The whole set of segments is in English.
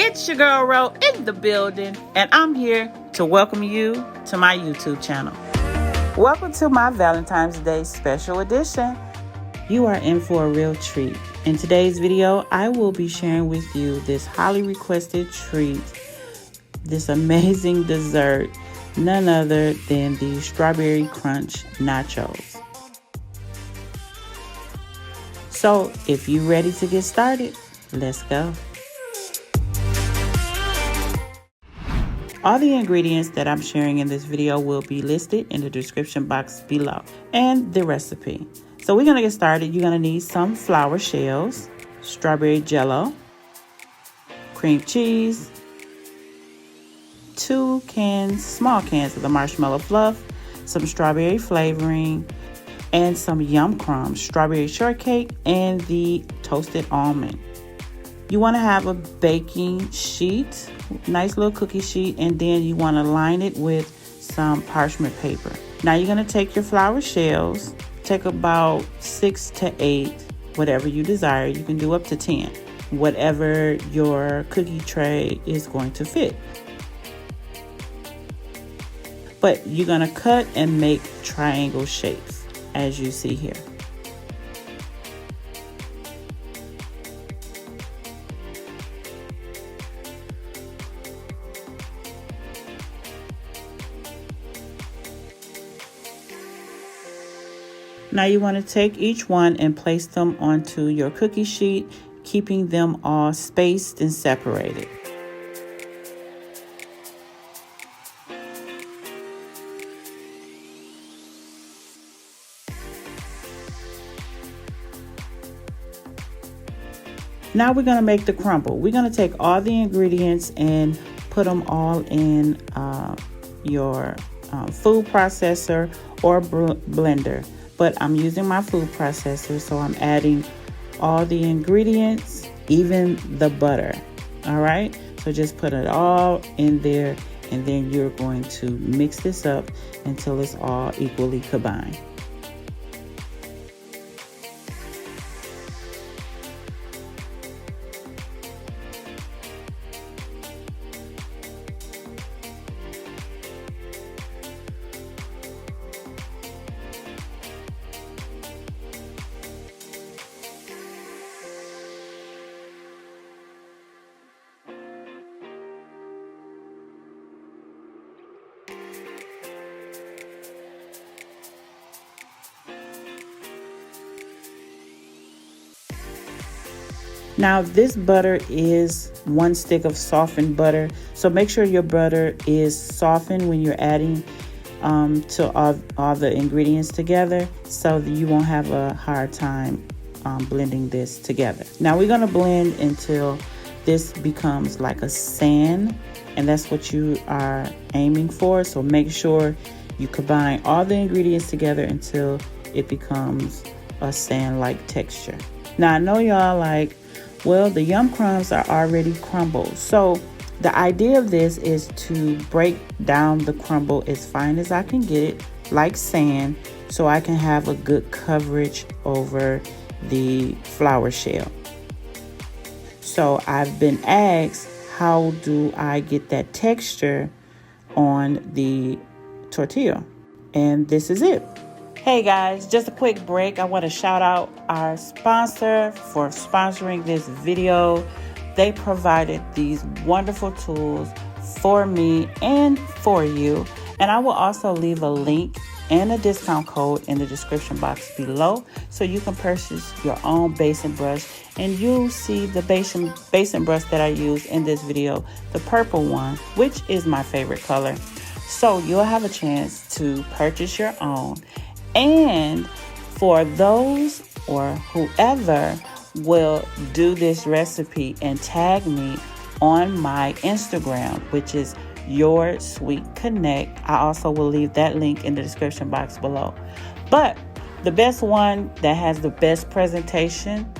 It's your girl Ro in the building, and I'm here to welcome you to my YouTube channel. Welcome to my Valentine's Day special edition. You are in for a real treat. In today's video, I will be sharing with you this highly requested treat, this amazing dessert, none other than the Strawberry Crunch Nachos. So if you're ready to get started, let's go. All the ingredients that I'm sharing in this video will be listed in the description box below and the recipe. So we're going to get started. You're going to need some flour shells, strawberry jello, cream cheese, 2 small cans of the marshmallow fluff, some strawberry flavoring, and some yum crumbs, strawberry shortcake, and the toasted almond. You want to have a baking sheet, nice little cookie sheet, and then you want to line it with some parchment paper. Now you're going to take your flour shells, take about 6 to 8, whatever you desire. You can do up to 10, whatever your cookie tray is going to fit. But you're going to cut and make triangle shapes, as you see here. Now you want to take each one and place them onto your cookie sheet, keeping them all spaced and separated. Now we're going to make the crumble. We're going to take all the ingredients and put them all in your food processor or blender. But I'm using my food processor, so I'm adding all the ingredients, even the butter. All right, so just put it all in there, and then you're going to mix this up until it's all equally combined. Now this butter is 1 stick of softened butter, so make sure your butter is softened when you're adding to all the ingredients together, so that you won't have a hard time blending this together. Now we're going to blend until this becomes like a sand, and that's what you are aiming for. So make sure you combine all the ingredients together until it becomes a sand-like texture. Now I know y'all like, well, the yum crumbs are already crumbled. So the idea of this is to break down the crumble as fine as I can get it, like sand, so I can have a good coverage over the flour shell. So I've been asked, how do I get that texture on the tortilla? And this is it. Hey guys, just a quick break. I want to shout out our sponsor for sponsoring this video. They provided these wonderful tools for me and for you. And I will also leave a link and a discount code in the description box below, so you can purchase your own basin brush. And you'll see the basin brush that I use in this video, the purple one, which is my favorite color. So you'll have a chance to purchase your own. And for those or whoever will do this recipe and tag me on my Instagram, which is yoursweetconnect, I also will leave that link in the description box below. But the best one that has the best presentation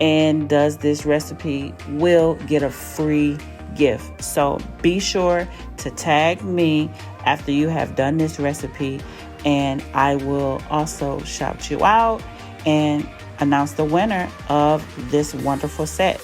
and does this recipe will get a free gift. So be sure to tag me after you have done this recipe, and I will also shout you out and announce the winner of this wonderful set.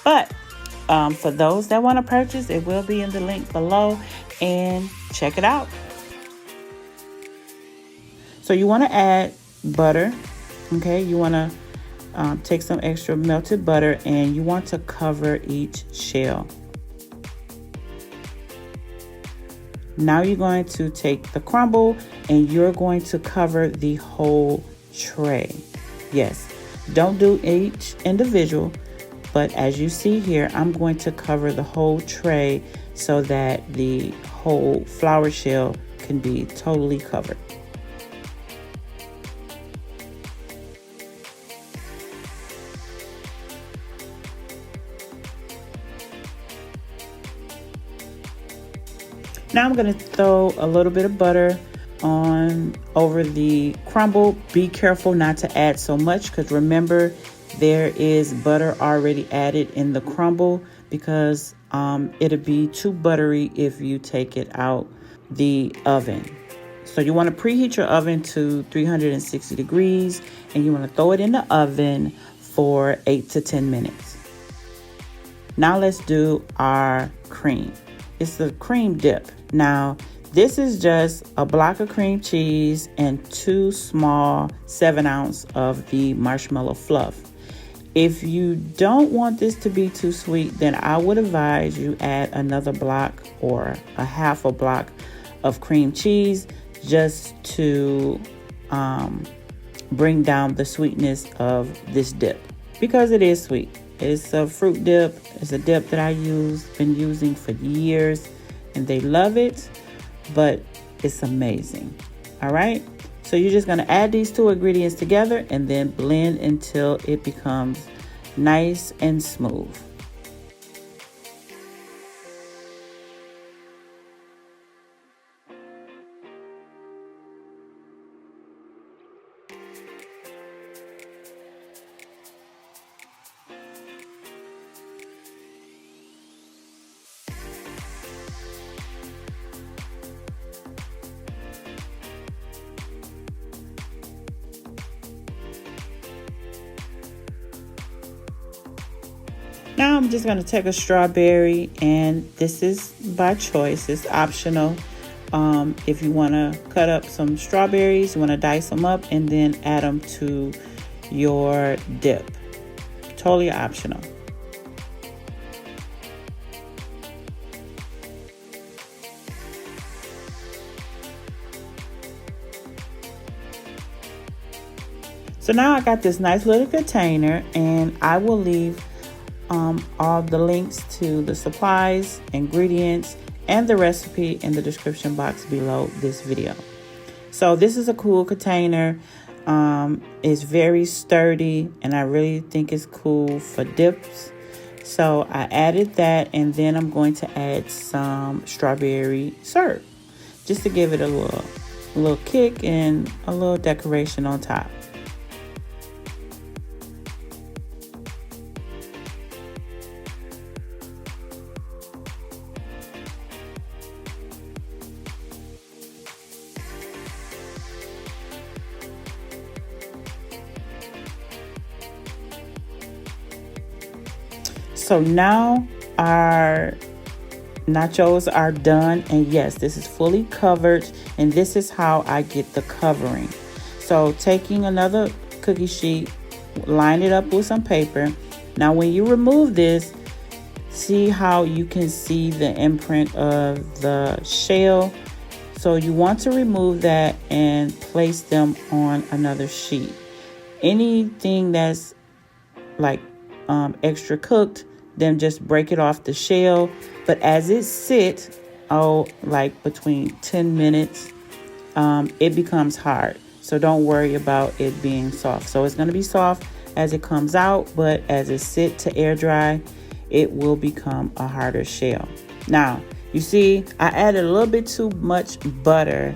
But For those that want to purchase, it will be in the link below, and check it out. So you want to add butter. Okay, you want to take some extra melted butter, and you want to cover each shell. Now you're going to take the crumble and you're going to cover the whole tray. Yes, don't do each individual, but as you see here, I'm going to cover the whole tray so that the whole flour shell can be totally covered. Now I'm going to throw a little bit of butter on over the crumble. Be careful not to add so much, because remember, there is butter already added in the crumble, because it'll be too buttery if you take it out the oven. So you want to preheat your oven to 360 degrees, and you want to throw it in the oven for 8 to 10 minutes. Now let's do our cream. It's the cream dip. Now, this is just a block of cream cheese and 2 small 7-ounce of the marshmallow fluff. If you don't want this to be too sweet, then I would advise you add another block or a half a block of cream cheese, just to bring down the sweetness of this dip, because it is sweet. It's a fruit dip. It's a dip that been using for years, and they love it, but it's amazing. All right. So you're just going to add these 2 ingredients together and then blend until it becomes nice and smooth. Now I'm just going to take a strawberry, and this is by choice. It's optional. If you want to cut up some strawberries, you want to dice them up and then add them to your dip. Totally optional. So now I got this nice little container, and I will leave all the links to the supplies, ingredients, and the recipe in the description box below this video. So this is a cool container. It's very sturdy, and I really think it's cool for dips. So I added that, and then I'm going to add some strawberry syrup, just to give it a little kick and a little decoration on top. So now our nachos are done, and yes, this is fully covered, and this is how I get the covering. So taking another cookie sheet, line it up with some paper. Now when you remove this, see how you can see the imprint of the shell. So you want to remove that and place them on another sheet. Anything that's like extra cooked, then just break it off the shell. But as it sits, like between 10 minutes, it becomes hard. So don't worry about it being soft. So it's going to be soft as it comes out, but as it sits to air dry, it will become a harder shell. Now, you see, I added a little bit too much butter,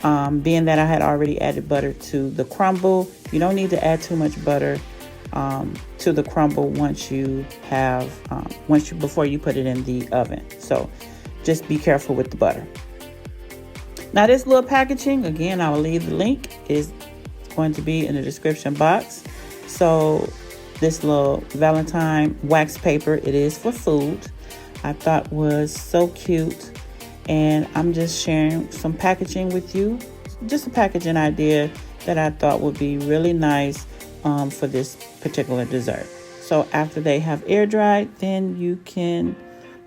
being that I had already added butter to the crumble. You don't need to add too much butter to the crumble before you put it in the oven. So just be careful with the butter. Now this little packaging, again, I will leave the link, is going to be in the description box. So this little Valentine wax paper. It is for food. I thought was so cute, and I'm just sharing some packaging with you. Just a packaging idea that I thought would be really nice for this particular dessert. So after they have air dried, then you can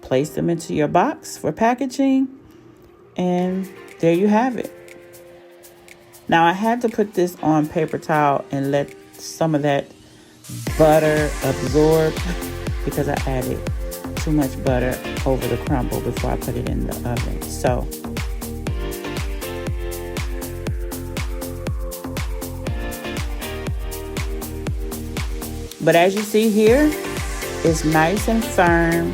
place them into your box for packaging, and there you have it. Now I had to put this on paper towel and let some of that butter absorb because I added too much butter over the crumble before I put it in the oven. So but as you see here, it's nice and firm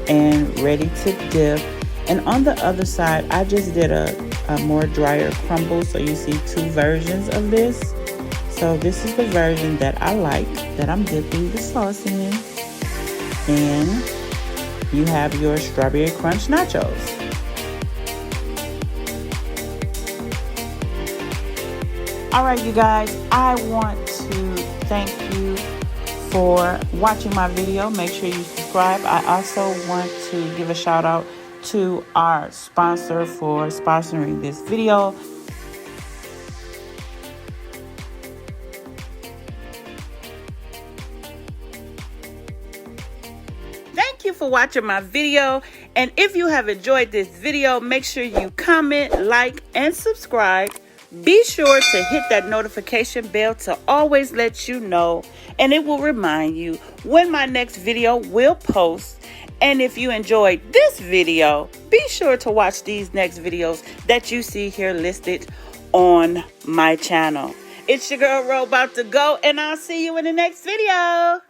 and ready to dip. And on the other side, I just did a more drier crumble, so you see two versions of this. So this is the version that I like, that I'm dipping the sauce in. And you have your strawberry crunch nachos. All right, you guys, I want to thank you for watching my video. Make sure you subscribe. I also want to give a shout out to our sponsor for sponsoring this video. Thank you for watching my video, and if you have enjoyed this video, make sure you comment, like, and subscribe. Be sure to hit that notification bell to always let you know, and it will remind you when my next video will post. And if you enjoyed this video, be sure to watch these next videos that you see here listed on my channel. It's your girl Ro about to go, and I'll see you in the next video.